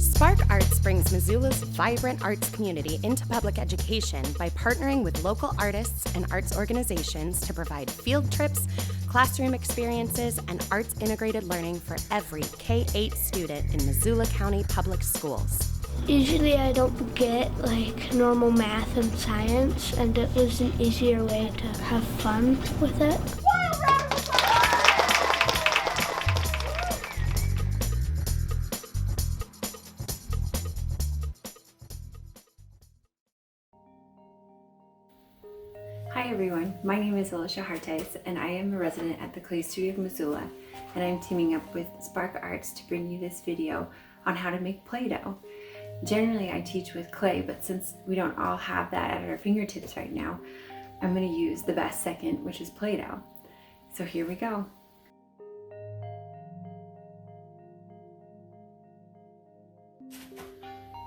Spark Arts brings Missoula's vibrant arts community into public education by partnering with local artists and arts organizations to provide field trips, classroom experiences, and arts-integrated learning for every K-8 student in Missoula County Public Schools. Usually I don't get like normal math and science, and it was an easier way to have fun with it. Hi everyone, my name is Elisha Harteis and I am a resident at the Clay Studio of Missoula, and I'm teaming up with Spark Arts to bring you this video on how to make Play-Doh. Generally I teach with clay, but since we don't all have that at our fingertips right now, I'm going to use the best second, which is Play-Doh. So here we go.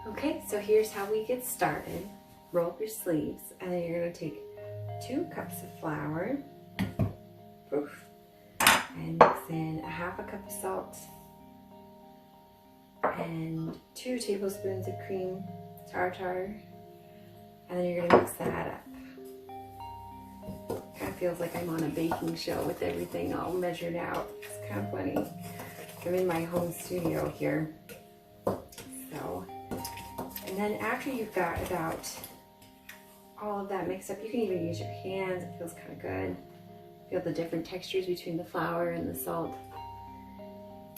Okay, so here's how we get started. Roll up your sleeves, and then you're going to take 2 cups of flour, and mix in a half a cup of salt and 2 tablespoons of cream tartar, and then you're going to mix that up. Kind of feels like I'm on a baking show with everything all measured out. It's kind of funny. I'm in my home studio here. So, and then after you've got about all of that mixed up, you can even use your hands. It feels kind of good. Feel the different textures between the flour and the salt.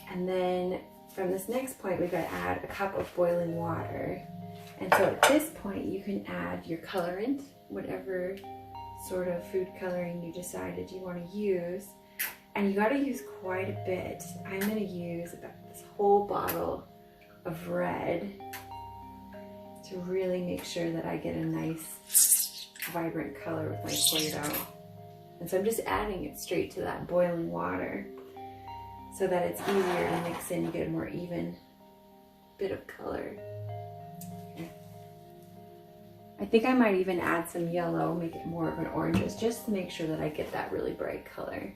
And then from this next point, we've got to add a cup of boiling water. And so at this point, you can add your colorant, whatever sort of food coloring you decided you want to use. And you got to use quite a bit. I'm going to use about this whole bottle of red to really make sure that I get a nice vibrant color with my Play-Doh. And so I'm just adding it straight to that boiling water so that it's easier to mix in. You get a more even bit of color. Okay. I think I might even add some yellow, make it more of an orange, just to make sure that I get that really bright color.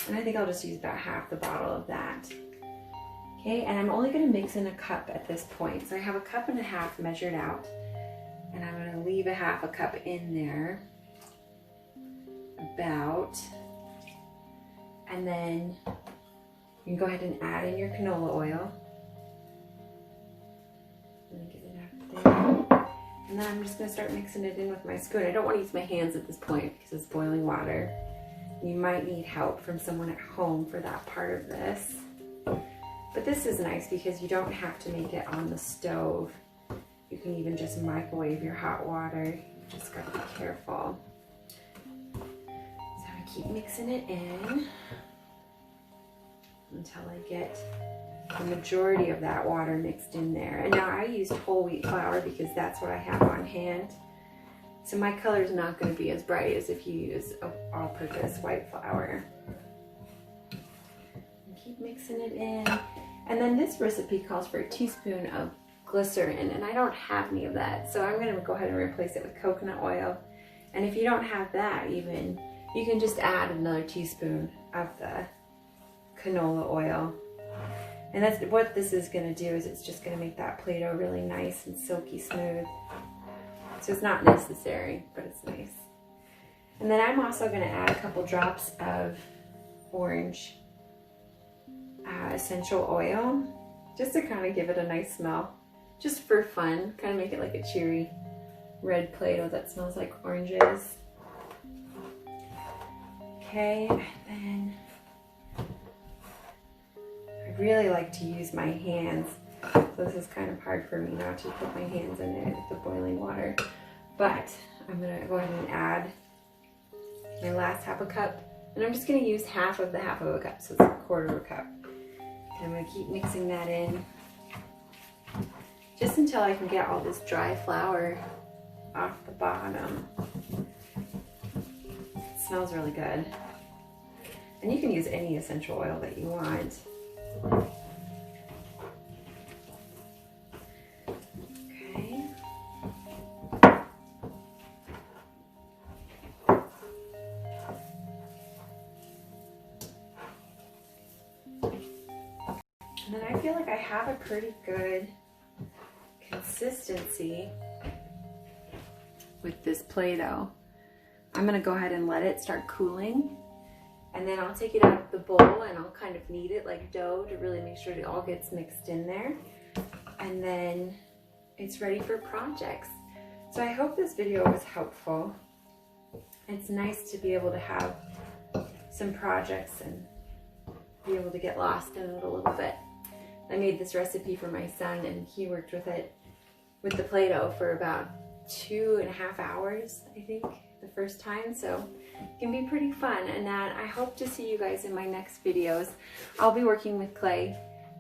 And I think I'll just use about half the bottle of that. Okay, and I'm only going to mix in a cup at this point. So I have a cup and a half measured out, and I'm going to leave a half a cup in there, about, and then you can go ahead and add in your canola oil. Let me get it out there. And then I'm just going to start mixing it in with my spoon. I don't want to use my hands at this point because it's boiling water. You might need help from someone at home for that part of this. But this is nice because you don't have to make it on the stove. You can even just microwave your hot water. You just gotta be careful. So I'm gonna keep mixing it in until I get the majority of that water mixed in there. And now I used whole wheat flour because that's what I have on hand. So my color is not gonna be as bright as if you use all-purpose white flour. Keep mixing it in. And then this recipe calls for a teaspoon of glycerin, and I don't have any of that, so I'm going to go ahead and replace it with coconut oil. And if you don't have that even, you can just add another teaspoon of the canola oil. And that's what this is going to do, is it's just going to make that Play-Doh really nice and silky smooth. So it's not necessary, but it's nice. And then I'm also going to add a couple drops of orange essential oil, just to kind of give it a nice smell, just for fun, kind of make it like a cheery red Play-Doh that smells like oranges. Okay, and then I really like to use my hands, so this is kind of hard for me not to put my hands in there with the boiling water, but I'm gonna go ahead and add my last half a cup, and I'm just gonna use half of a cup, so it's a quarter of a cup. I'm going to keep mixing that in just until I can get all this dry flour off the bottom. It smells really good. And you can use any essential oil that you want. Okay. And then I feel like I have a pretty good consistency with this Play-Doh. I'm gonna go ahead and let it start cooling, and then I'll take it out of the bowl and I'll kind of knead it like dough to really make sure it all gets mixed in there. And then it's ready for projects. So I hope this video was helpful. It's nice to be able to have some projects and be able to get lost in it a little bit. I made this recipe for my son and he worked with it with the Play-Doh for about 2.5 hours, I think, the first time. So it can be pretty fun, and that I hope to see you guys in my next videos. I'll be working with clay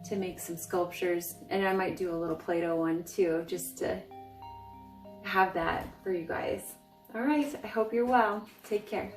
to make some sculptures, and I might do a little Play-Doh one too, just to have that for you guys. All right, I hope you're well. Take care.